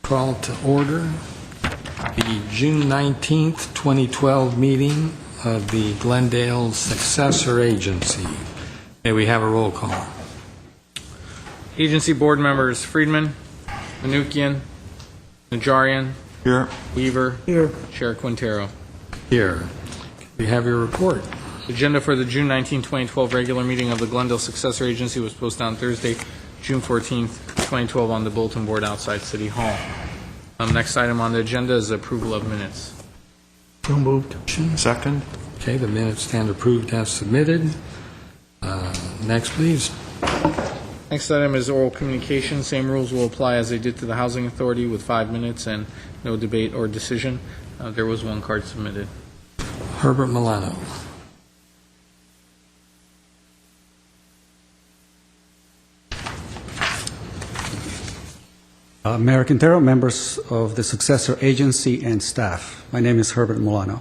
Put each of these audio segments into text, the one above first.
Call to order the June 19th, 2012 meeting of the Glendale Successor Agency. May we have a roll call? Agency board members Friedman, Manukian, Najarian, Here. Weaver, Here. Chair Quintero. Here. We have your report. Agenda for the June 19, 2012 regular meeting of the Glendale Successor Agency was posted on Thursday, June 14, 2012 on the bulletin board outside City Hall. Next item on the agenda is approval of minutes. So moved. Second. Okay, the minutes stand approved as submitted. Next, please. Next item is oral communication. Same rules will apply as they did to the Housing Authority with 5 minutes and no debate or decision. There was one card submitted. Herbert Milano. Mayor Quintero, members of the Successor Agency and staff. My name is Herbert Milano.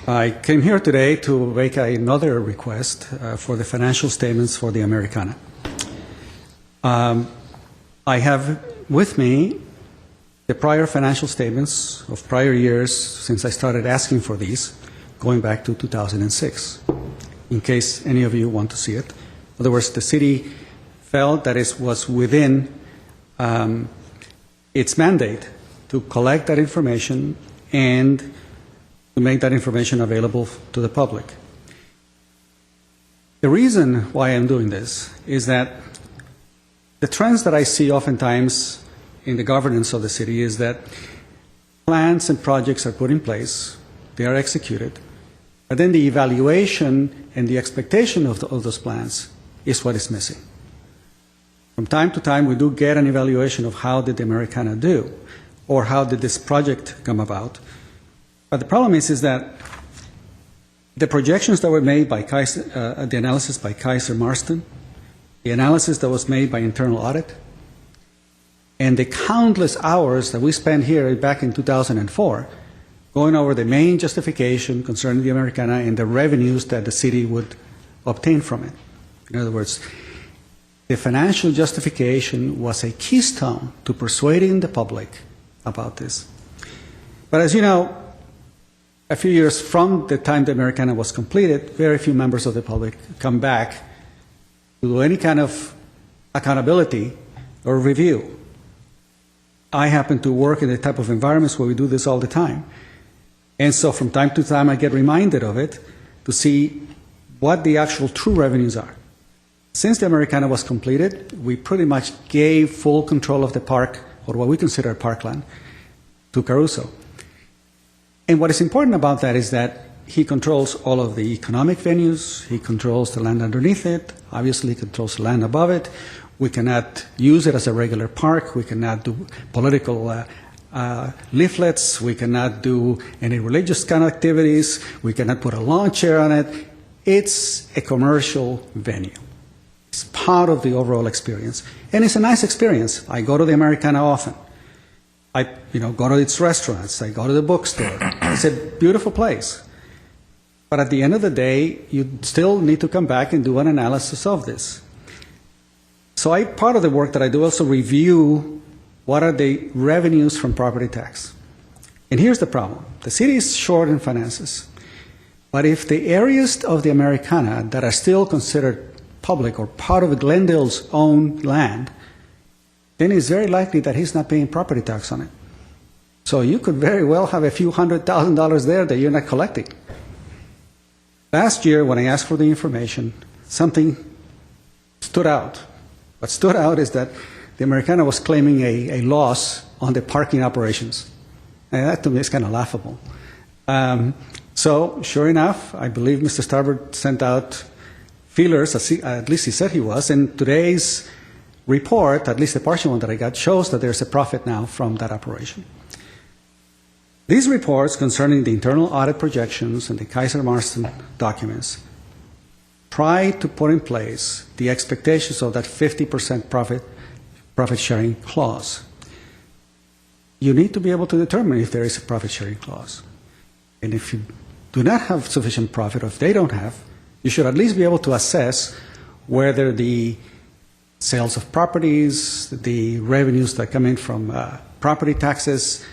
I came here today to make another request for the financial statements for the Americana. I have with me the prior financial statements of prior years since I started asking for these, going back to 2006, in case any of you want to see it. In other words, the city felt that it was within its mandate to collect that information and to make that information available to the public. The reason why I'm doing this is that the trends that I see oftentimes in the governance of the city is that plans and projects are put in place, they are executed, but then the evaluation and the expectation of those plans is what is missing. From time to time, we do get an evaluation of how did the Americana do, or how did this project come about. But the problem is that the projections that were made by the analysis by Kaiser Marston, the analysis that was made by internal audit, and the countless hours that we spent here back in 2004 going over the main justification concerning the Americana and the revenues that the city would obtain from it. In other words, the financial justification was a keystone to persuading the public about this. But as you know, a few years from the time the Americana was completed, very few members of the public come back to do any kind of accountability or review. I happen to work in the type of environments where we do this all the time. And so from time to time I get reminded of it to see what the actual true revenues are. Since the Americana was completed, we pretty much gave full control of the park, or what we consider parkland, to Caruso. And what is important about that is that he controls all of the economic venues, he controls the land underneath it, obviously he controls the land above it. We cannot use it as a regular park, we cannot do political leaflets, we cannot do any religious kind of activities, we cannot put a lawn chair on it. It's a commercial venue. It's part of the overall experience. And it's a nice experience. I go to the Americana often. I go to its restaurants. I go to the bookstore. It's a beautiful place. But at the end of the day, you still need to come back and do an analysis of this. So part of the work that I do also review what are the revenues from property tax. And here's the problem. The city is short in finances. But if the areas of the Americana that are still considered public or part of Glendale's own land, then it's very likely that he's not paying property tax on it. So you could very well have a few $100,000 there that you're not collecting. Last year, when I asked for the information, something stood out. What stood out is that the Americana was claiming a loss on the parking operations. And that to me is kind of laughable. So sure enough, I believe Mr. Starbird sent out feelers, at least he said he was, and today's report, at least the partial one that I got, shows that there's a profit now from that operation. These reports concerning the internal audit projections and the Kaiser Marston documents try to put in place the expectations of that 50% profit sharing clause. You need to be able to determine if there is a profit sharing clause. And if you do not have sufficient profit, or if they don't have, you should at least be able to assess whether the sales of properties, the revenues that come in from property taxes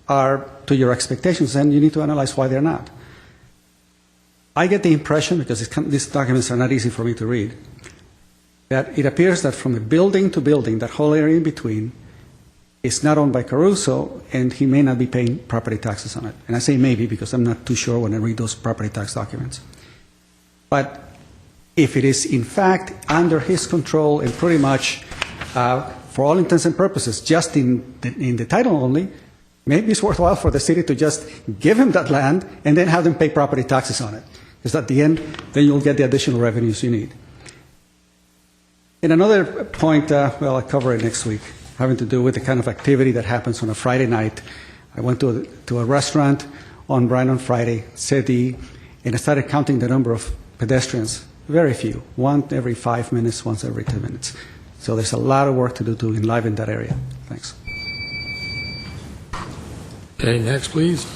are to your expectations, and you need to analyze why they're not. I get the impression, because these documents are not easy for me to read, that it appears that from a building to building, that whole area in between is not owned by Caruso, and he may not be paying property taxes on it. And I say maybe because I'm not too sure when I read those property tax documents. But if it is in fact under his control and pretty much, for all intents and purposes, just in the title only, maybe it's worthwhile for the city to just give him that land and then have them pay property taxes on it. Because at the end, then you'll get the additional revenues you need. And another point, well, I'll cover it next week, having to do with the kind of activity that happens on a Friday night. I went to a restaurant on Friday, and I started counting the number of pedestrians. Very few, one every 5 minutes, once every 2 minutes. So there's a lot of work to do to enliven that area. Thanks. Okay, next, please.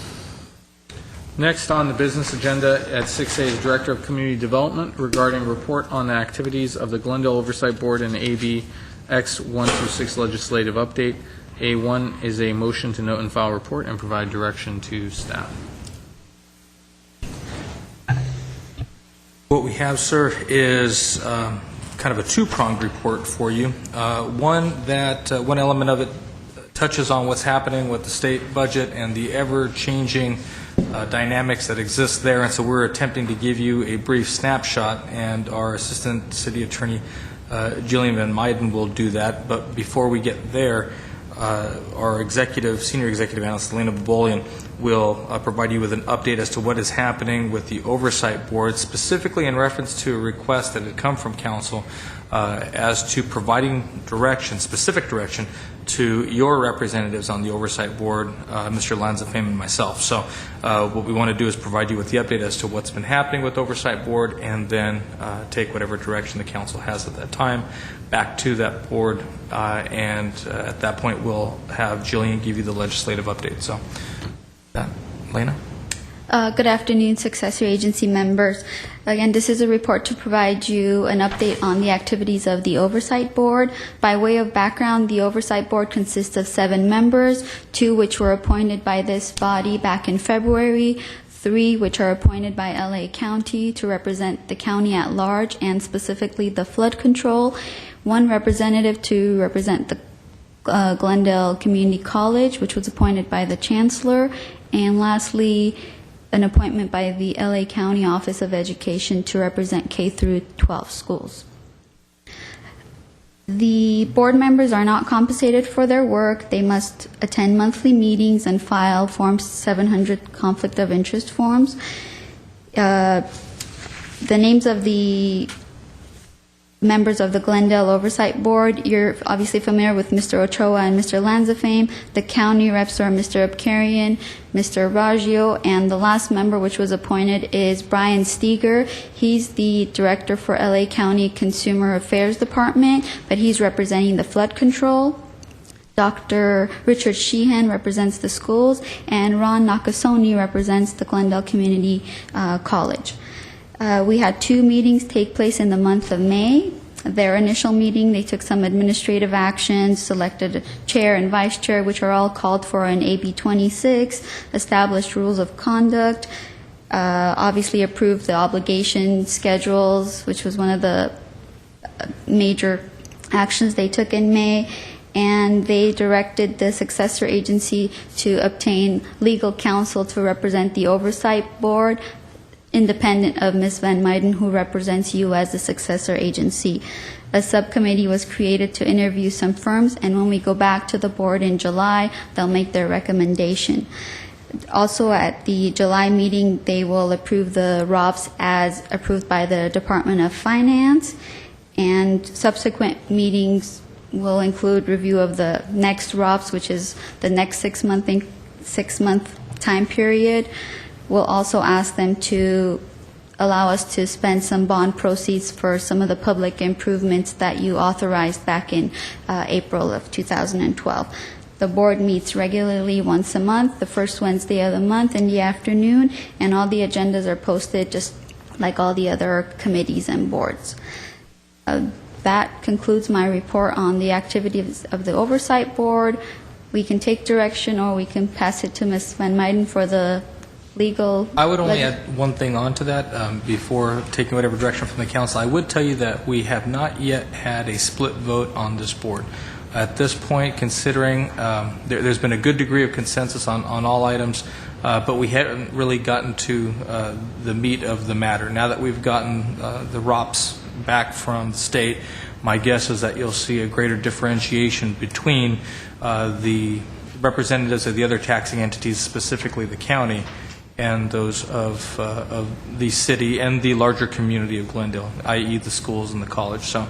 Next on the business agenda at 6A is Director of Community Development regarding report on the activities of the Glendale Oversight Board and AB X 126 legislative update. A1 is a motion to note and file report and provide direction to staff. What we have, sir, is kind of a two-pronged report for you. One element of it touches on what's happening with the state budget and the ever-changing dynamics that exist there, and so we're attempting to give you a brief snapshot, and our Assistant City Attorney, Jillian Van Meiden, will do that. But before we get there, our Senior Executive Analyst, Elena Bobolian, will provide you with an update as to what is happening with the Oversight Board, specifically in reference to a request that had come from Council as to providing direction, specific direction, to your representatives on the Oversight Board, Mr. Lanzafame and myself. So what we want to do is provide you with the update as to what's been happening with the Oversight Board, and then take whatever direction the Council has at that time back to that board, and at that point we'll have Jillian give you the legislative update. So, Lena? Good afternoon, Successor Agency members. Again, this is a report to provide you an update on the activities of the Oversight Board. By way of background, the Oversight Board consists of 7 members, 2 which were appointed by this body back in February, 3 which are appointed by LA County to represent the county at large and specifically the flood control, 1 representative to represent the Glendale Community College, which was appointed by the Chancellor, and lastly, an appointment by the LA County Office of Education to represent K through 12 schools. The board members are not compensated for their work. They must attend monthly meetings and file Form 700 conflict of interest forms. The names of the members of the Glendale Oversight Board, you're obviously familiar with Mr. Ochoa and Mr. Lanzafame. The county reps are Mr. Abkarian, Mr. Raggio, and the last member which was appointed is Brian Steger. He's the director for LA County Consumer Affairs Department, but he's representing the flood control. Dr. Richard Sheehan represents the schools, and Ron Nakasone represents the Glendale Community College. We had 2 meetings take place in the month of May. Their initial meeting, they took some administrative actions, selected a chair and vice chair, which are all called for in AB 26, established rules of conduct, obviously approved the obligation schedules, which was one of the major actions they took in May, and they directed the successor agency to obtain legal counsel to represent the Oversight Board, independent of Ms. Van Meiden, who represents you as the successor agency. A subcommittee was created to interview some firms, and when we go back to the board in July, they'll make their recommendation. Also, at the July meeting, they will approve the ROPS as approved by the Department of Finance, and subsequent meetings will include review of the next ROPS, which is the next 6-month time period. We'll also ask them to allow us to spend some bond proceeds for some of the public improvements that you authorized back in April of 2012. The board meets regularly once a month, the first Wednesday of the month in the afternoon, and all the agendas are posted just like all the other committees and boards. that concludes my report on the activities of the Oversight Board. We can take direction, or we can pass it to Ms. Van Meiden for the legal. I would only add one thing on to that before taking whatever direction from the council. I would tell you that we have not yet had a split vote on this board. At this point, considering there's been a good degree of consensus on all items, but we haven't really gotten to the meat of the matter. Now that we've gotten the ROPS back from the state, my guess is that you'll see a greater differentiation between the representatives of the other taxing entities, specifically the county, and those of the city and the larger community of Glendale, i.e. the schools and the college. So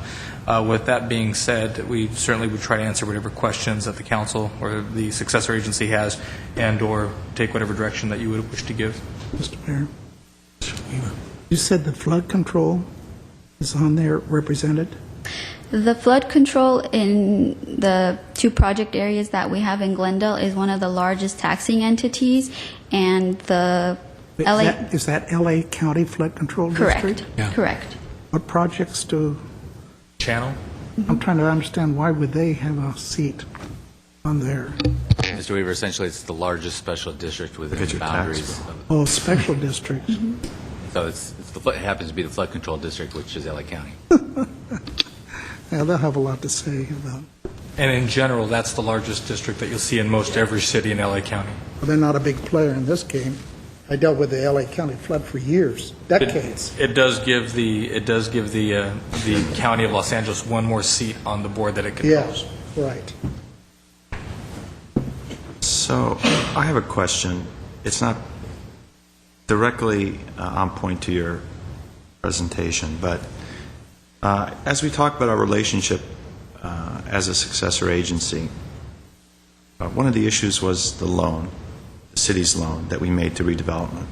with that being said, we certainly would try to answer whatever questions that the council or the successor agency has, and or take whatever direction that you would wish to give. Mr. Mayor, you said the flood control is on there represented? The flood control in the two project areas that we have in Glendale is one of the largest taxing entities, and the LA... Is that LA County Flood Control District? Correct, Yeah. correct. What projects do, Channel? I'm trying to understand, why would they have a seat on there? Mr. Weaver, essentially, it's the largest special district within the boundaries. Oh, special districts. So it happens to be the flood control district, which is LA County. Yeah, they'll have a lot to say about it. And in general, that's the largest district that you'll see in most every city in LA County. Well, they're not a big player in this game. I dealt with the LA County flood for years, decades. It does give the county of Los Angeles one more seat on the board that it controls. Yeah, right. So I have a question. It's not directly on point to your presentation, but as we talk about our relationship as a successor agency, one of the issues was the loan, the city's loan that we made to redevelopment,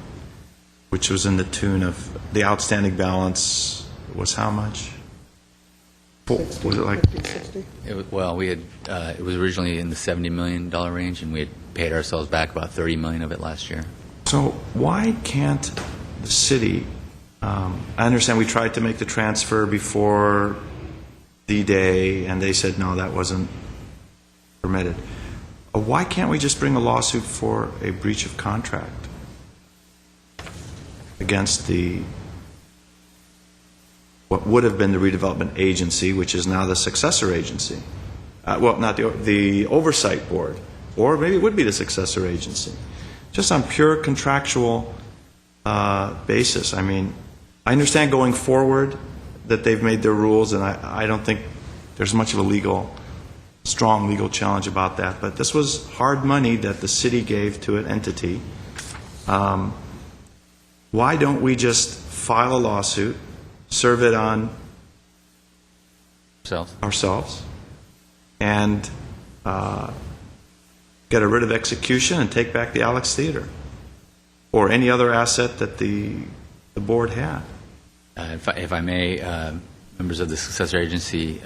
which was in the tune of, the outstanding balance was how much? Was it like 60? Well, we had, it was originally in the $70 million range, and we had paid ourselves back about $30 million of it last year. So why can't the city, I understand we tried to make the transfer before D-Day, and they said, no, that wasn't permitted. Why can't we just bring a lawsuit for a breach of contract against what would have been the redevelopment agency, which is now the successor agency? Well, not the oversight board, or maybe it would be the successor agency. Just on pure contractual basis. I mean, I understand going forward that they've made their rules, and I don't think there's much of a strong legal challenge about that. But this was hard money that the city gave to an entity. Why don't we just file a lawsuit, serve it on ourselves, and get rid of execution and take back the Alex Theater or any other asset that the board had? If I may, members of the successor agency,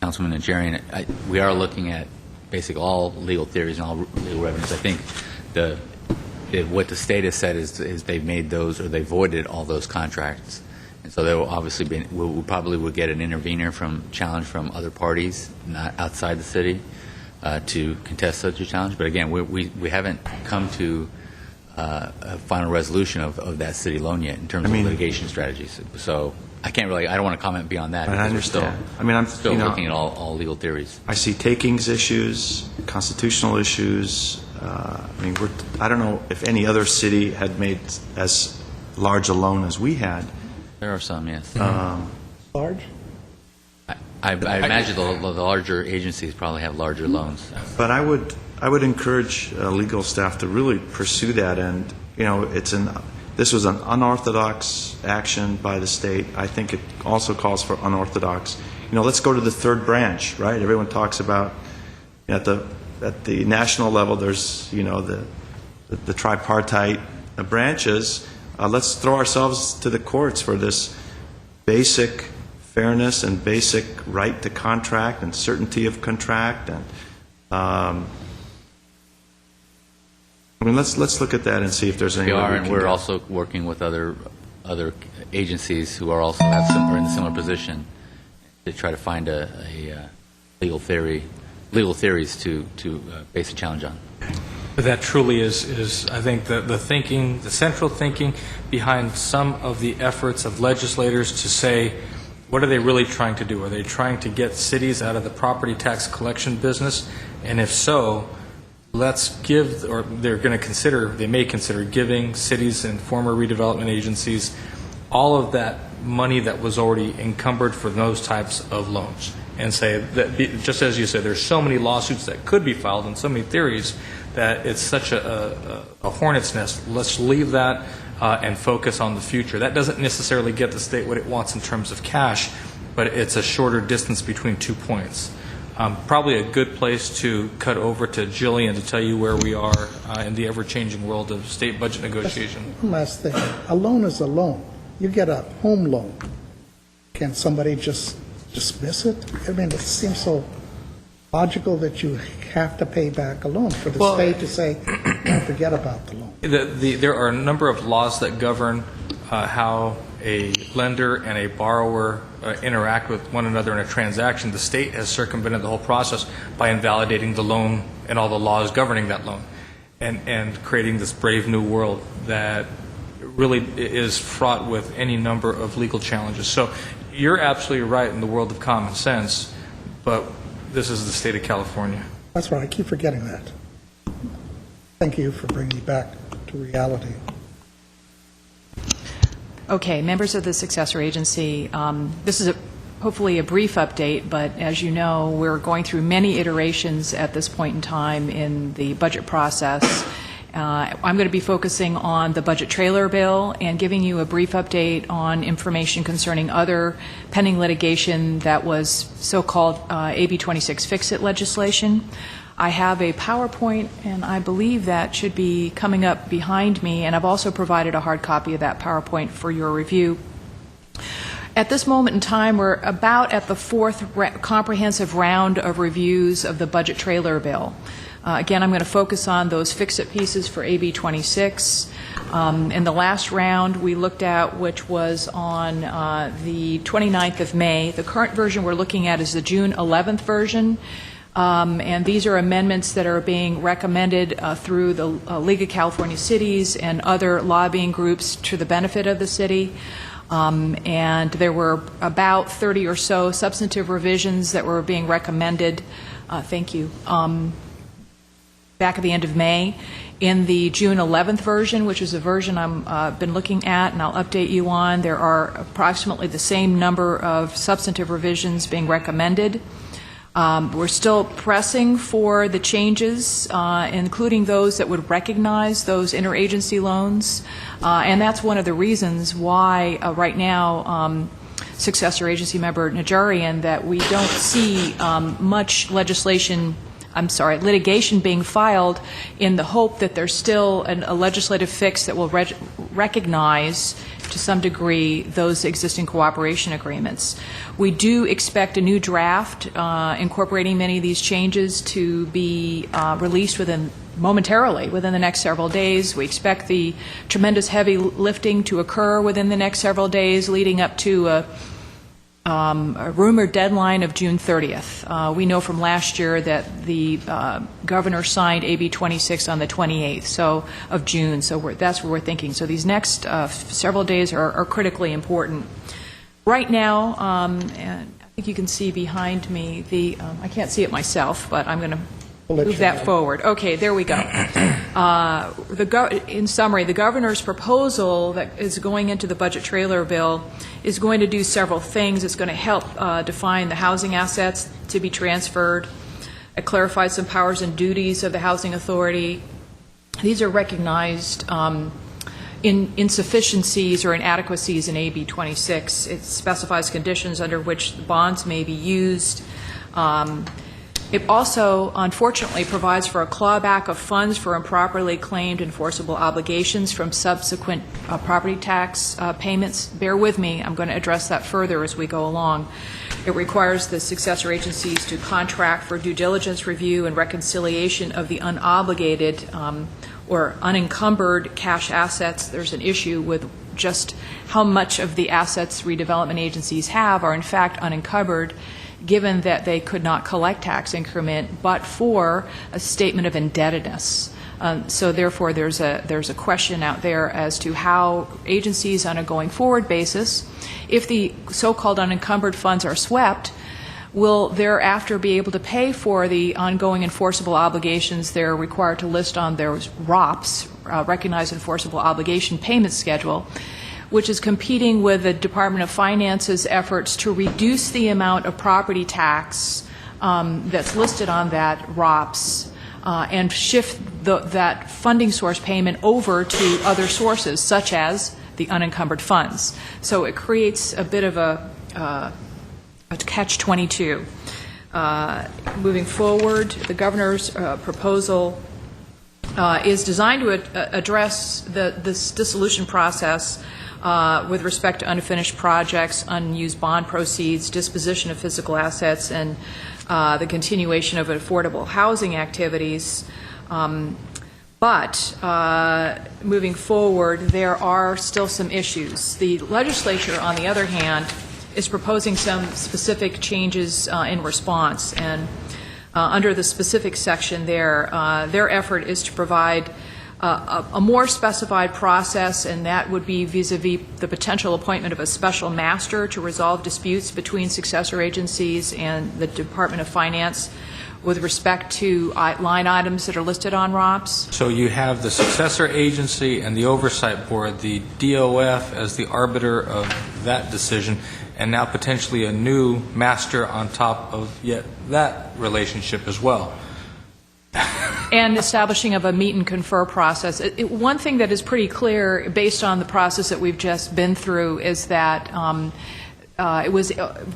Councilman Najarian, we are looking at basically all legal theories and all legal revenues. I think what the state has said is they've made those, or they voided all those contracts. And so there will obviously be, we probably would get an intervener challenge from other parties, not outside the city, to contest such a challenge. But again, we haven't come to a final resolution of that city loan yet in terms of litigation strategies. So I don't want to comment beyond that. I understand. I'm still looking at all legal theories. I see takings issues, constitutional issues. I don't know if any other city had made as large a loan as we had. There are some, yes. Large? I imagine the larger agencies probably have larger loans. But I would encourage legal staff to really pursue that. And this was an unorthodox action by the state. I think it also calls for unorthodox. Let's go to the third branch, right? Everyone talks about at the national level. There's the tripartite branches. Let's throw ourselves to the courts for this basic fairness and basic right to contract and certainty of contract. And let's look at that and see if there's any. We are, and we're also working with other agencies who are also are in a similar position to try to find a legal theories to base a challenge on. But that truly is I think, the thinking, the central thinking behind some of the efforts of legislators to say, what are they really trying to do? Are they trying to get cities out of the property tax collection business? And if so, let's give, or they may consider giving cities and former redevelopment agencies all of that money that was already encumbered for those types of loans. And say that, just as you said, there's so many lawsuits that could be filed and so many theories that it's such a hornet's nest. Let's leave that and focus on the future. That doesn't necessarily get the state what it wants in terms of cash, but it's a shorter distance between 2 points. Probably a good place to cut over to Jillian to tell you where we are in the ever-changing world of state budget negotiation. One last thing. A loan is a loan. You get a home loan. Can somebody just dismiss it? I mean, it seems so logical that you have to pay back a loan for the state to say, don't forget about the loan. There are a number of laws that govern how a lender and a borrower interact with one another in a transaction. The state has circumvented the whole process by invalidating the loan and all the laws governing that loan, and creating this brave new world that really is fraught with any number of legal challenges. So you're absolutely right in the world of common sense, but this is the state of California. That's right. I keep forgetting that. Thank you for bringing me back to reality. Okay, members of the successor agency, this is hopefully a brief update, but as you know, we're going through many iterations at this point in time in the budget process. I'm going to be focusing on the budget trailer bill and giving you a brief update on information concerning other pending litigation that was so-called AB 26 Fix-It legislation. I have a PowerPoint, and I believe that should be coming up behind me, and I've also provided a hard copy of that PowerPoint for your review. At this moment in time, we're about at the fourth comprehensive round of reviews of the budget trailer bill. Again, I'm going to focus on those fix-it pieces for AB 26. In the last round we looked at, which was on the 29th of May, the current version we're looking at is the June 11th version. And these are amendments that are being recommended through the League of California Cities and other lobbying groups to the benefit of the city. And there were about 30 or so substantive revisions that were being recommended. Thank you. Back at the end of May. In the June 11th version, which is a version I've been looking at and I'll update you on, there are approximately the same number of substantive revisions being recommended. We're still pressing for the changes, including those that would recognize those interagency loans, and that's one of the reasons why right now successor agency member Najarian that we don't see much litigation being filed in the hope that there's still a legislative fix that will recognize to some degree those existing cooperation agreements. We do expect a new draft incorporating many of these changes to be released momentarily within the next several days. We expect the tremendous heavy lifting to occur within the next several days, leading up to a rumored deadline of June 30th. We know from last year that the governor signed AB 26 on the 28th of June, so that's what we're thinking. So these next several days are critically important. Right now, and I think you can see behind me, I can't see it myself, but I'm going to move that forward. Okay, there we go. In summary, the governor's proposal that is going into the budget trailer bill is going to do several things. It's going to help define the housing assets to be transferred. It clarifies some powers and duties of the housing authority. These are recognized insufficiencies or inadequacies in AB 26. It specifies conditions under which the bonds may be used. It also, unfortunately, provides for a clawback of funds for improperly claimed enforceable obligations from subsequent property tax payments. Bear with me. I'm going to address that further as we go along. It requires the successor agencies to contract for due diligence review and reconciliation of the unobligated or unencumbered cash assets. There's an issue with just how much of the assets redevelopment agencies have are in fact unencumbered, given that they could not collect tax increment but for a statement of indebtedness. So therefore, there's a question out there as to how agencies on a going forward basis, if the so-called unencumbered funds are swept, will thereafter be able to pay for the ongoing enforceable obligations they're required to list on their ROPS, Recognized Enforceable Obligation Payment Schedule, which is competing with the Department of Finance's efforts to reduce the amount of property tax that's listed on that ROPS and shift that funding source payment over to other sources, such as the unencumbered funds. So it creates a bit of a catch-22. Moving forward, the governor's proposal is designed to address this dissolution process with respect to unfinished projects, unused bond proceeds, disposition of physical assets, and the continuation of affordable housing activities. But moving forward, there are still some issues. The legislature, on the other hand, is proposing some specific changes in response. And under the specific section there, their effort is to provide a more specified process, and that would be vis-a-vis the potential appointment of a special master to resolve disputes between successor agencies and the Department of Finance with respect to line items that are listed on ROPS. So you have the successor agency and the oversight board, the DOF as the arbiter of that decision, and now potentially a new master on top of yet that relationship as well. And establishing of a meet and confer process. One thing that is pretty clear, based on the process that we've just been through, is that it was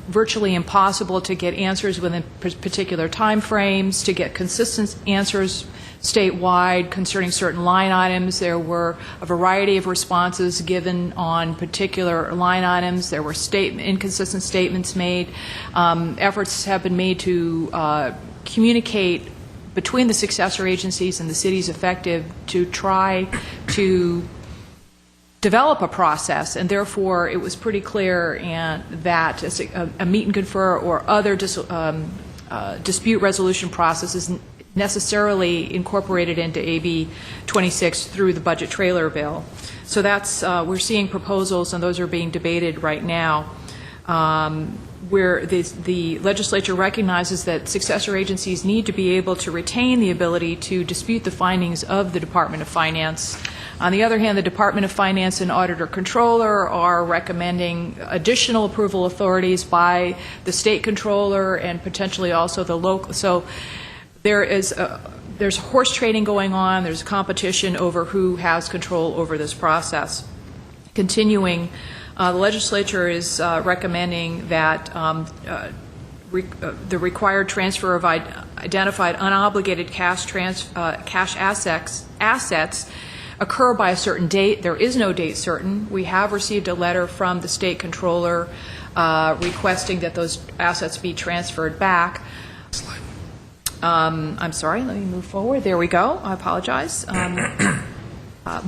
virtually impossible to get answers within particular time frames, to get consistent answers statewide concerning certain line items. There were a variety of responses given on particular line items. There were inconsistent statements made. Efforts have been made to communicate between the successor agencies and the cities affected to try to develop a process, and therefore it was pretty clear that a meet and confer or other dispute resolution process is necessarily incorporated into AB 26 through the budget trailer bill. So that's we're seeing proposals, and those are being debated right now, where the legislature recognizes that successor agencies need to be able to retain the ability to dispute the findings of the Department of Finance. On the other hand, the Department of Finance and Auditor Controller are recommending additional approval authorities by the state controller and potentially also the local. So there's horse trading going on. There's competition over who has control over this process. Continuing, the legislature is recommending that the required transfer of identified unobligated cash assets occur by a certain date. There is no date certain. We have received a letter from the state controller requesting that those assets be transferred back. I'm sorry, let me move forward. There we go. I apologize.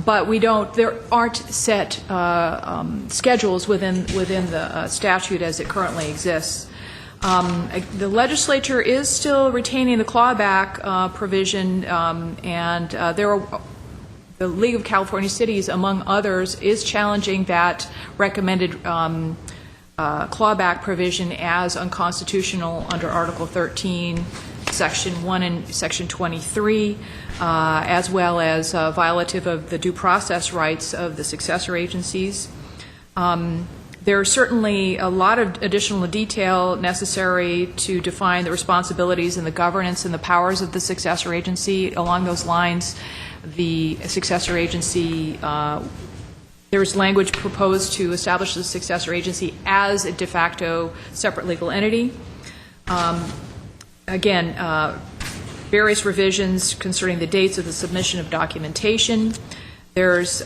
But there aren't set schedules within the statute as it currently exists. The legislature is still retaining the clawback provision, and the League of California Cities, among others, is challenging that recommended clawback provision as unconstitutional under Article 13, Section 1 and Section 23, as well as violative of the due process rights of the successor agencies. There is certainly a lot of additional detail necessary to define the responsibilities and the governance and the powers of the successor agency. Along those lines, the successor agency, there is language proposed to establish the successor agency as a de facto separate legal entity. Again, various revisions concerning the dates of the submission of documentation. There's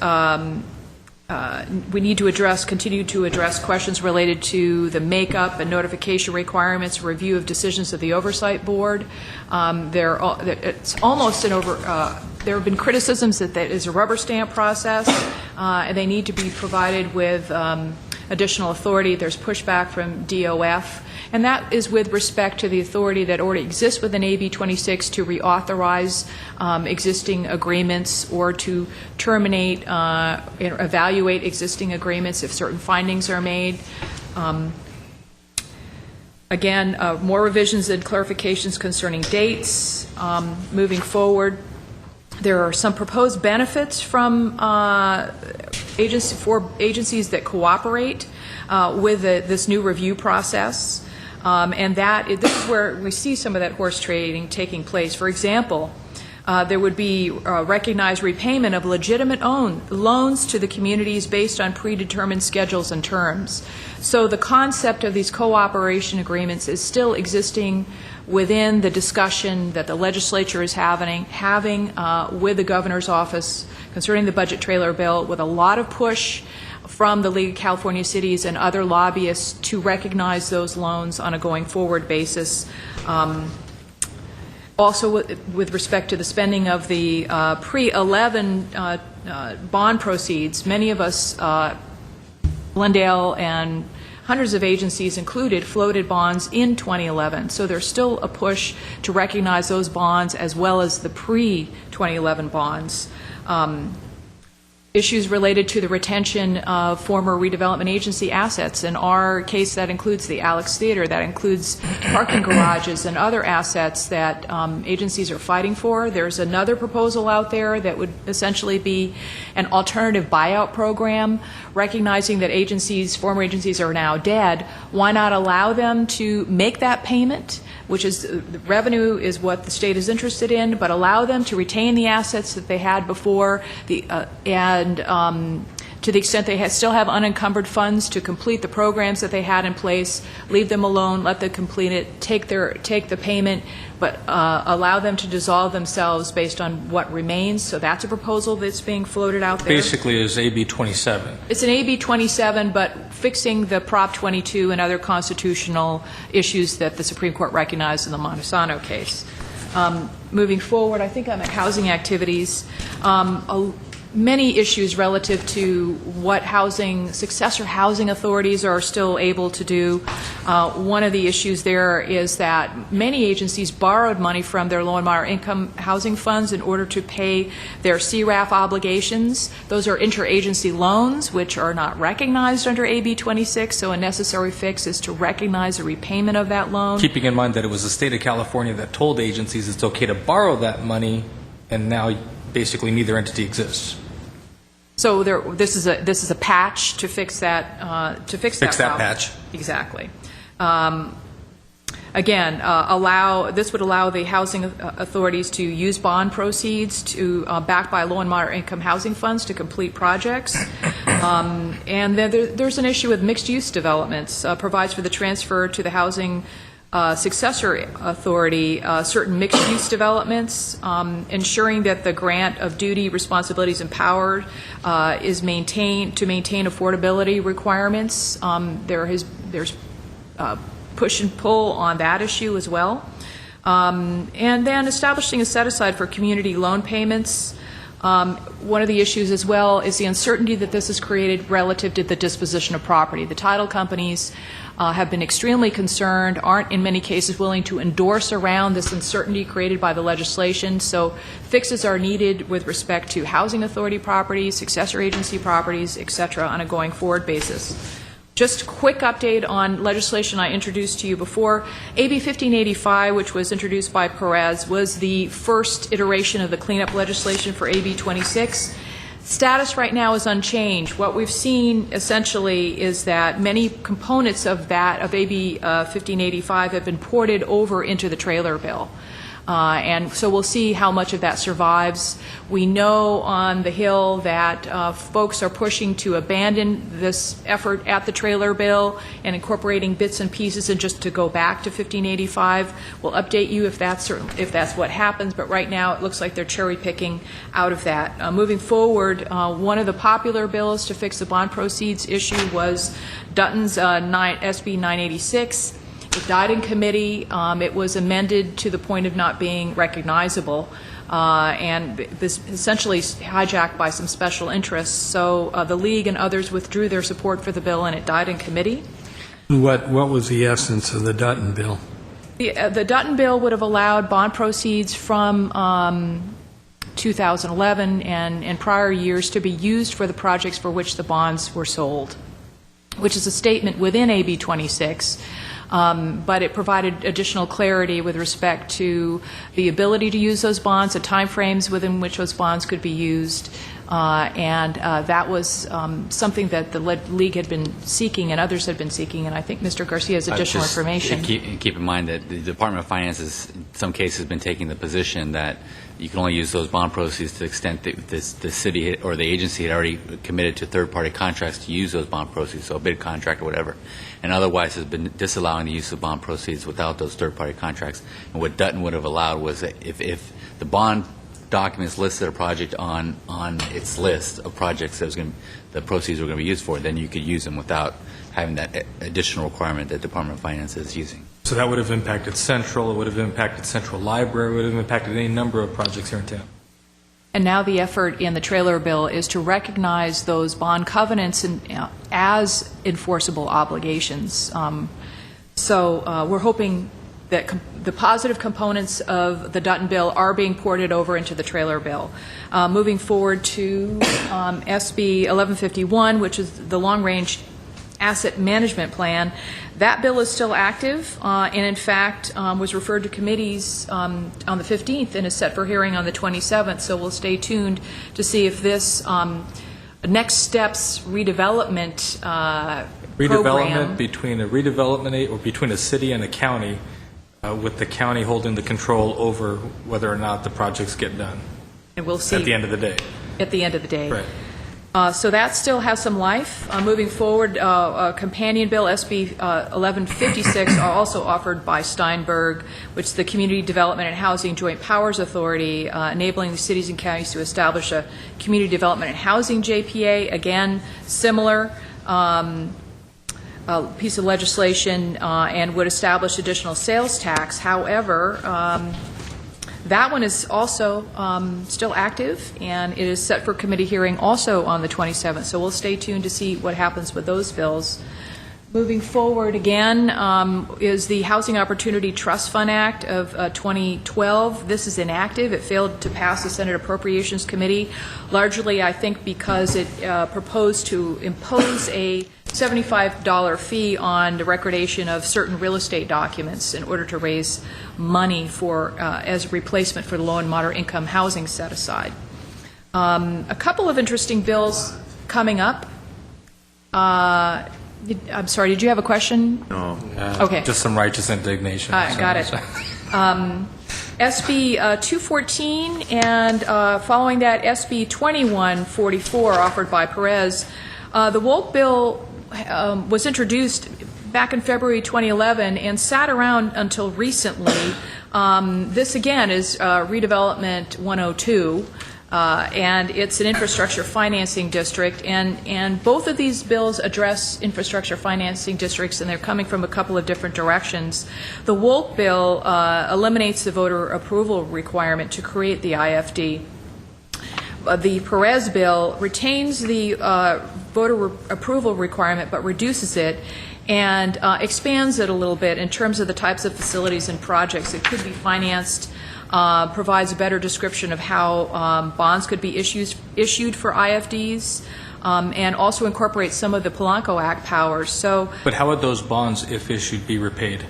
we need to continue to address questions related to the makeup and notification requirements, review of decisions of the oversight board. It's almost there have been criticisms that is a rubber stamp process. They need to be provided with additional authority. There's pushback from DOF, and that is with respect to the authority that already exists within AB 26 to reauthorize existing agreements or to terminate, evaluate existing agreements if certain findings are made. Again, more revisions and clarifications concerning dates. Moving forward, there are some proposed benefits from agencies that cooperate with this new review process. And this is where we see some of that horse trading taking place. For example, there would be recognized repayment of legitimate loans to the communities based on predetermined schedules and terms. So the concept of these cooperation agreements is still existing within the discussion that the legislature is having with the governor's office concerning the budget trailer bill, with a lot of push from the League of California Cities and other lobbyists to recognize those loans on a going forward basis. Also, with respect to the spending of the pre-11 bond proceeds, many of us, Glendale and hundreds of agencies included, floated bonds in 2011. So there's still a push to recognize those bonds as well as the pre-2011 bonds. Issues related to the retention of former redevelopment agency assets. In our case, that includes the Alex Theater, that includes parking garages and other assets that agencies are fighting for. There's another proposal out there that would essentially be an alternative buyout program, recognizing that former agencies are now dead. Why not allow them to make that payment, which is the revenue is what the state is interested in, but allow them to retain the assets that they had before, and to the extent they still have unencumbered funds to complete the programs that they had in place, leave them alone, let them complete it, take the payment, but allow them to dissolve themselves based on what remains. So that's a proposal that's being floated out there. Basically is AB 27. It's an AB 27, but fixing the Prop 22 and other constitutional issues that the Supreme Court recognized in the Montesano case. Moving forward, I think I'm at housing activities. Many issues relative to what successor housing authorities are still able to do. One of the issues there is that many agencies borrowed money from their low and moderate income housing funds in order to pay their CRAF obligations. Those are interagency loans, which are not recognized under AB 26, so a necessary fix is to recognize the repayment of that loan. Keeping in mind that it was the state of California that told agencies it's okay to borrow that money, and now basically neither entity exists. So this is a patch to fix that Fix that problem. patch. Exactly. Again, this would allow the housing authorities to use bond proceeds backed by low and moderate income housing funds to complete projects. And then there's an issue with mixed use developments. Provides for the transfer to the housing successor authority certain mixed-use developments, ensuring that the grant of duty, responsibilities, and power is maintained to maintain affordability requirements. There's push and pull on that issue as well. And then establishing a set-aside for community loan payments. One of the issues as well is the uncertainty that this has created relative to the disposition of property. The title companies have been extremely concerned, aren't in many cases willing to endorse around this uncertainty created by the legislation. So fixes are needed with respect to housing authority properties, successor agency properties, et cetera, on a going forward basis. Just a quick update on legislation I introduced to you before. AB 1585, which was introduced by Perez, was the first iteration of the cleanup legislation for AB 26. Status right now is unchanged. What we've seen essentially is that many components of AB 1585 have been ported over into the trailer bill. And so we'll see how much of that survives. We know on the Hill that folks are pushing to abandon this effort at the trailer bill and incorporating bits and pieces and just to go back to 1585. We'll update you if that's what happens, but right now it looks like they're cherry picking out of that. Moving forward, one of the popular bills to fix the bond proceeds issue was Dutton's SB 986. It died in committee. It was amended to the point of not being recognizable. and this essentially hijacked by some special interests. So the League and others withdrew their support for the bill, and it died in committee. What was the essence of the Dutton bill? The Dutton bill would have allowed bond proceeds from 2011 and prior years to be used for the projects for which the bonds were sold, which is a statement within AB 26, but it provided additional clarity with respect to the ability to use those bonds, the timeframes within which those bonds could be used, and that was something that the League had been seeking and others had been seeking, and I think Mr. Garcia has additional information. Keep in mind that the Department of Finance has, in some cases, been taking the position that you can only use those bond proceeds to the extent that the city or the agency had already committed to third-party contracts to use those bond proceeds, so a bid contract or whatever, and otherwise has been disallowing the use of bond proceeds without those third-party contracts. And what Dutton would have allowed was that if the bond documents listed a project on its list of projects that the proceeds were going to be used for, then you could use them without having that additional requirement that Department of Finance is using. So that would have impacted Central, it would have impacted Central Library, it would have impacted any number of projects here in town. And now the effort in the trailer bill is to recognize those bond covenants as enforceable obligations. So we're hoping that the positive components of the Dutton bill are being ported over into the trailer bill. Moving forward to SB 1151, which is the long-range asset management plan. That bill is still active and, in fact, was referred to committees on the 15th and is set for hearing on the 27th. So we'll stay tuned to see if this next steps redevelopment program between a redevelopment or between a city and a county, with the county holding the control over whether or not the projects get done. And we'll see at the end of the day. At the end of the day. Right. So that still has some life. Moving forward, a companion bill, SB 1156, are also offered by Steinberg, which is the Community Development and Housing Joint Powers Authority, enabling the cities and counties to establish a Community Development and Housing JPA. Again, similar piece of legislation, and would establish additional sales tax. However, that one is also still active, and it is set for committee hearing also on the 27th. So we'll stay tuned to see what happens with those bills. Moving forward again is the Housing Opportunity Trust Fund Act of 2012. This is inactive. It failed to pass the Senate Appropriations Committee, largely, I think, because it proposed to impose a $75 fee on the recordation of certain real estate documents in order to raise money for as a replacement for the low and moderate income housing set aside. A couple of interesting bills coming up. I'm sorry, did you have a question? No. Okay. Just some righteous indignation. Got it. SB 214 and following that SB 2144 offered by Perez. The Wolk bill was introduced back in February 2011 and sat around until recently. This again is Redevelopment 102. And it's an infrastructure financing district, and both of these bills address infrastructure financing districts, and they're coming from a couple of different directions. The Wolk bill eliminates the voter approval requirement to create the IFD. The Perez bill retains the voter approval requirement but reduces it and expands it a little bit in terms of the types of facilities and projects that could be financed. Provides a better description of how bonds could be issued for IFDs, and also incorporates some of the Polanco Act powers. So, but how would those bonds, if issued, be repaid?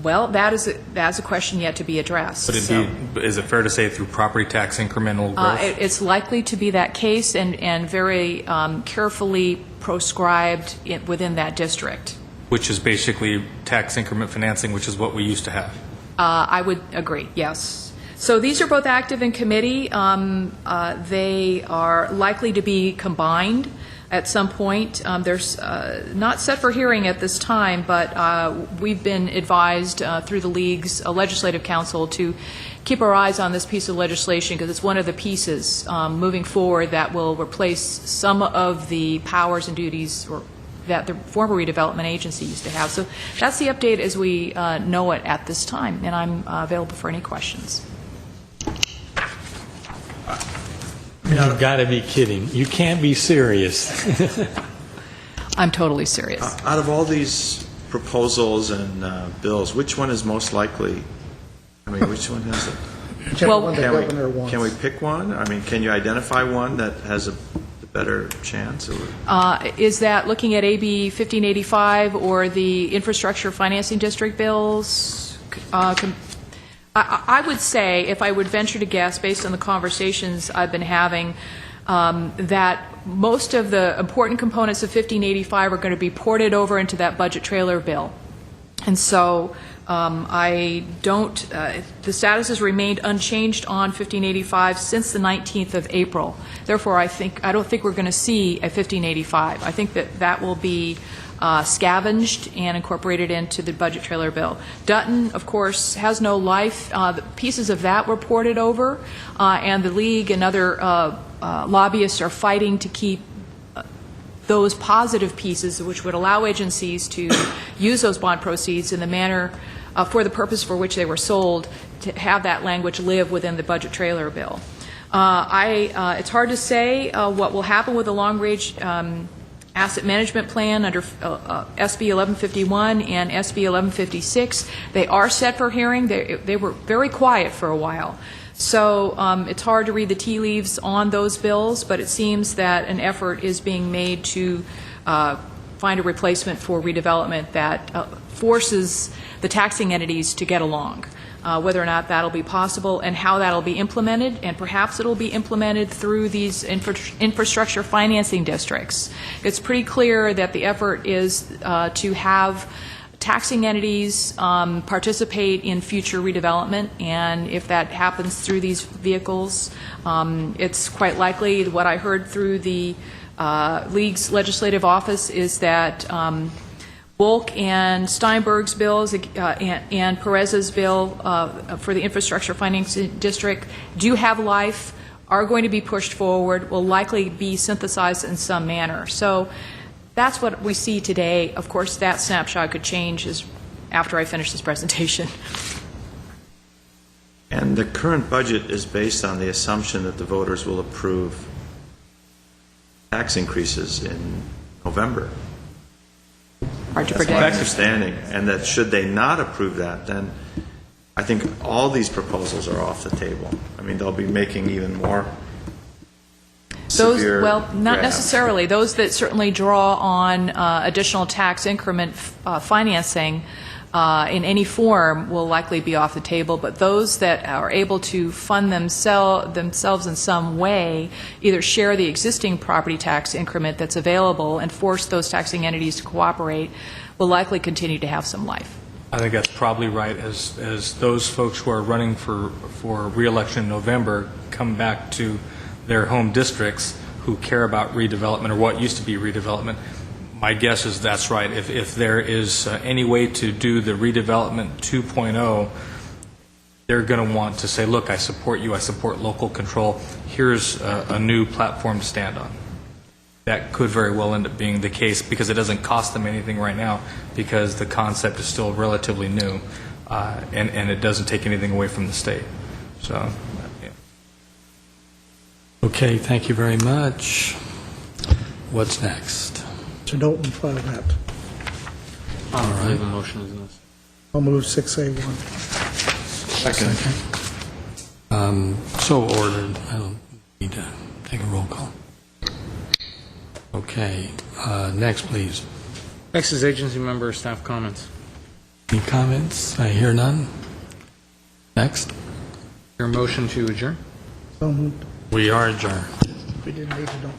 Well, that's a question yet to be addressed. But is it fair to say through property tax incremental growth? It's likely to be that case, and very carefully proscribed within that district. Which is basically tax increment financing, which is what we used to have. I would agree, yes. So these are both active in committee. They are likely to be combined at some point. There's not set for hearing at this time, but we've been advised through the League's legislative council to keep our eyes on this piece of legislation because it's one of the pieces moving forward that will replace some of the powers and duties that the former redevelopment agency used to have. So that's the update as we know it at this time, and I'm available for any questions. You've got to be kidding. You can't be serious. I'm totally serious. Out of all these proposals and bills, which one is most likely? I mean, which one has it? Whichever Well- one the governor wants. Can we pick one? I mean, can you identify one that has a better chance? Or? Is that looking at AB 1585 or the Infrastructure Financing District bills? I would say, if I would venture to guess, based on the conversations I've been having, that most of the important components of 1585 are going to be ported over into that budget trailer bill. And so I don't, the status has remained unchanged on 1585 since the 19th of April. Therefore, I don't think we're going to see a 1585. I think that will be scavenged and incorporated into the budget trailer bill. Dutton, of course, has no life. The pieces of that were ported over, and the League and other lobbyists are fighting to keep those positive pieces, which would allow agencies to use those bond proceeds in the manner for the purpose for which they were sold, to have that language live within the budget trailer bill. It's hard to say what will happen with the long-range asset management plan under SB 1151 and SB 1156. They are set for hearing. They were very quiet for a while. So it's hard to read the tea leaves on those bills, but it seems that an effort is being made to find a replacement for redevelopment that forces the taxing entities to get along. Whether or not that'll be possible and how that'll be implemented, and perhaps it'll be implemented through these infrastructure financing districts. It's pretty clear that the effort is to have taxing entities participate in future redevelopment, and if that happens through these vehicles, it's quite likely. What I heard through the League's legislative office is that Volk and Steinberg's bills and Perez's bill for the infrastructure financing district do have life, are going to be pushed forward, will likely be synthesized in some manner. So that's what we see today. Of course, that snapshot could change after I finish this presentation. And the current budget is based on the assumption that the voters will approve tax increases in November. Hard to That's predict. my understanding. And that should they not approve that, then I think all these proposals are off the table. I mean, they'll be making even more severe Well, not grabs. necessarily. Those that certainly draw on additional tax increment financing in any form will likely be off the table, but those that are able to fund themselves in some way, either share the existing property tax increment that's available and force those taxing entities to cooperate, will likely continue to have some life. I think that's probably right. As those folks who are running for re-election in November come back to their home districts who care about redevelopment or what used to be redevelopment, my guess is that's right. If there is any way to do the redevelopment 2.0, they're going to want to say, look, I support you, I support local control, here's a new platform to stand on. That could very well end up being the case because it doesn't cost them anything right now because the concept is still relatively new and it doesn't take anything away from the state. So, yeah. Okay, thank you very much. What's next? To note and file that. All right. The motion is in this. I'll move 6A1. So ordered. I don't need to take a roll call. Okay, next, please. Next is agency member staff comments. Any comments? I hear none. Next. Your motion to adjourn? So moved. We are adjourned. We didn't need to know.